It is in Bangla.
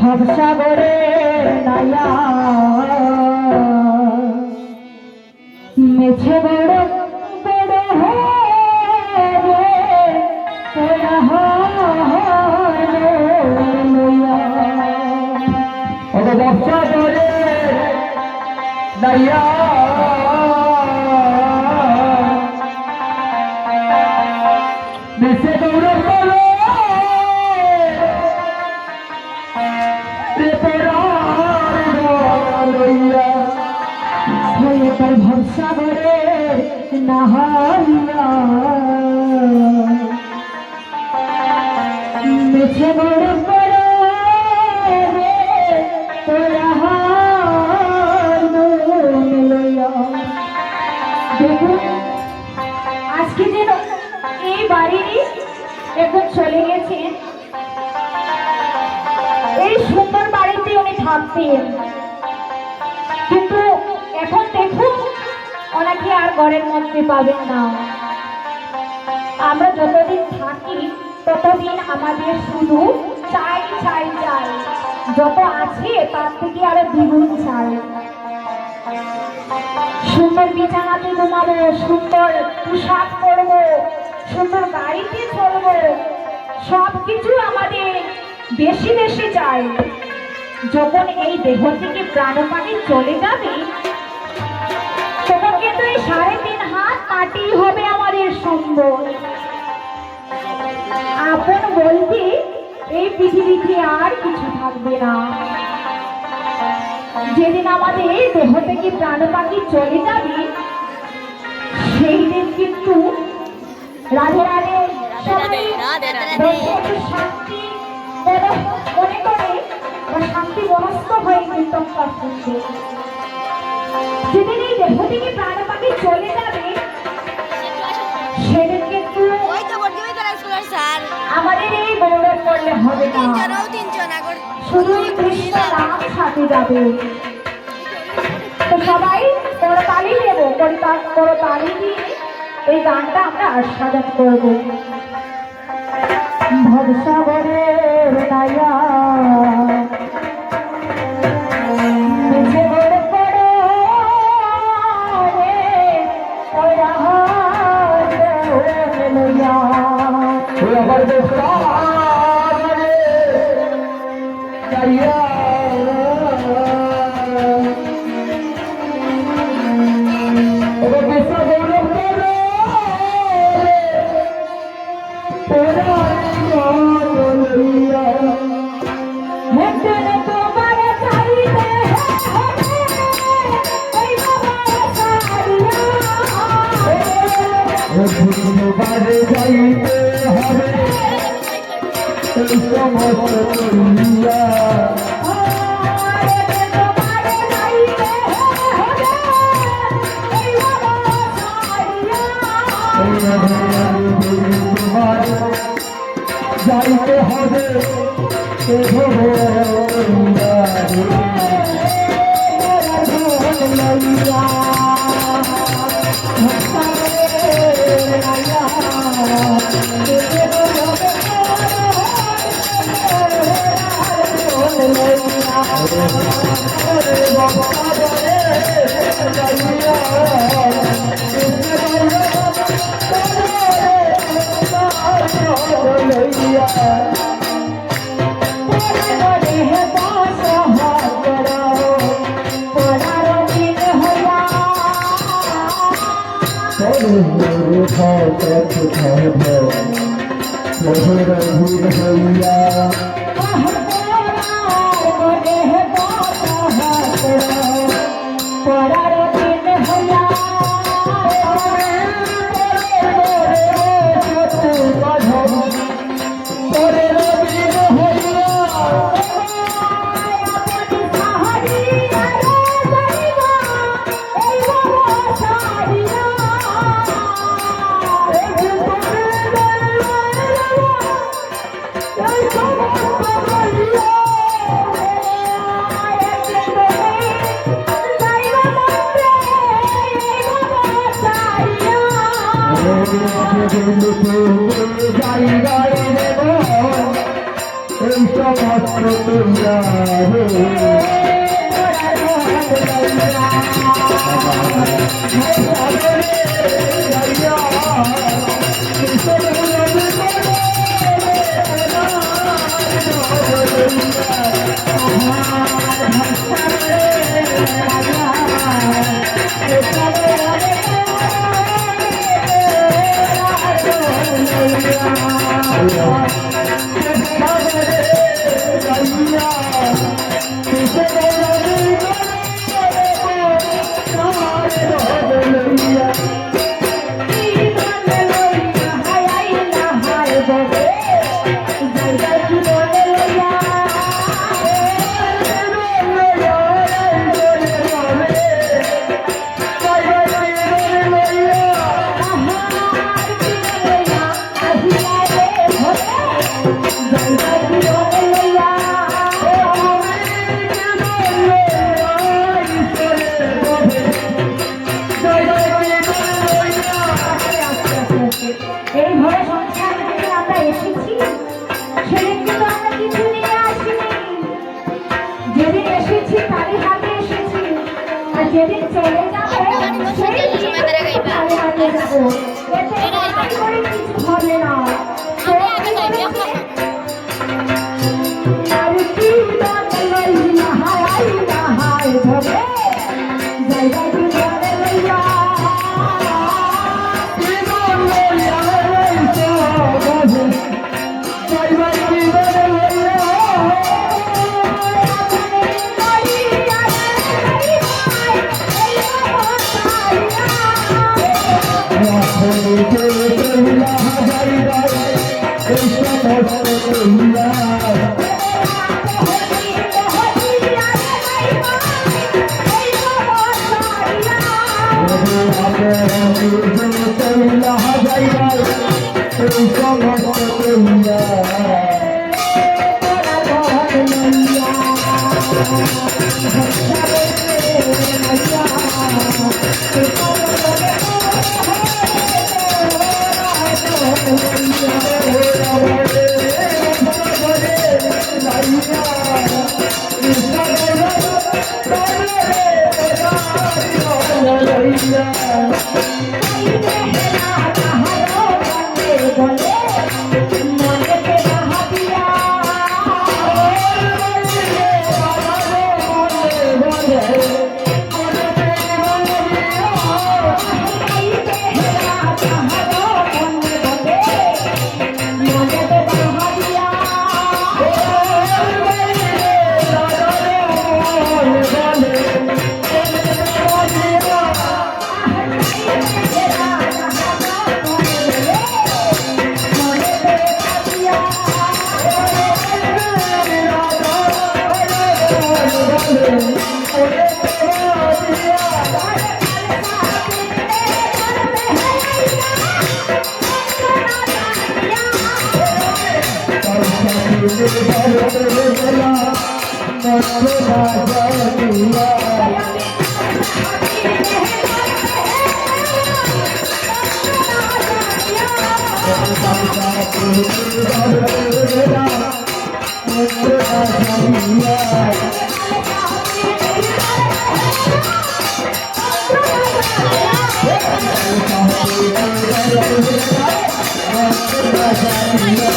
ভবসাগরে নাইয়া মেছে বড় বড় ভবসাগরে নাইয়া মেছে বড় ভবসাগরে নাহাইয়া মেছে বড় বড় দেখুন আজকে যেন এই বাড়িরই এখন চলে গেছেন। এই সুন্দর বাড়িতে উনি থাকতেন, কিন্তু এখন দেখুন ওনাকে আর ঘরের মধ্যে পাবেন না। আমরা যতদিন থাকি ততদিন আমাদের শুধু চাই চাই চাই, যত আছে তার থেকে আরো দ্বিগুণ চাই। সুন্দর বিছানাতে ঘুমাবো, সুন্দর পোশাক পরবো, সুন্দর গাড়িতে চলবো, সবকিছু আমাদের বেশি বেশি চাই। যখন এই দেহ থেকে প্রাণপানি চলে যাবে তখন কিন্তু এই 3.5 হাত মাটি হবে আমাদের সম্বল। আপন বলতে এই পৃথিবীতে আর কিছু থাকবে না। যেদিন আমাদের এই দেহ থেকে প্রাণপানি চলে যাবে সেই দিন কিন্তু রাধে রাধে সবাই শান্তি মনে করে শান্তি মনস্ক হয়ে কীর্তন করছে। যেদিন এই দেহ থেকে প্রাণপানি চলে যাবে সেদিন কিন্তু আমাদের এই গৌরব করলে হবে না, শুধু কৃষ্ণ নাম সাথে যাবে। তো সবাই করতালি দেব, করতালি দিয়ে এই গানটা আমরা আস্বাদন করব। ভবসাগরে নাইয়া যাইতে হবে যাইতে হবে Come on! যেদিন চলে যাবে সেই ভালো হাতে যাবো, এতে লড়াই করে কিছু হবে না। আর কি বলে লইয়া হাই হাই ধরে জায়গা কি বলে লইয়া Thank you.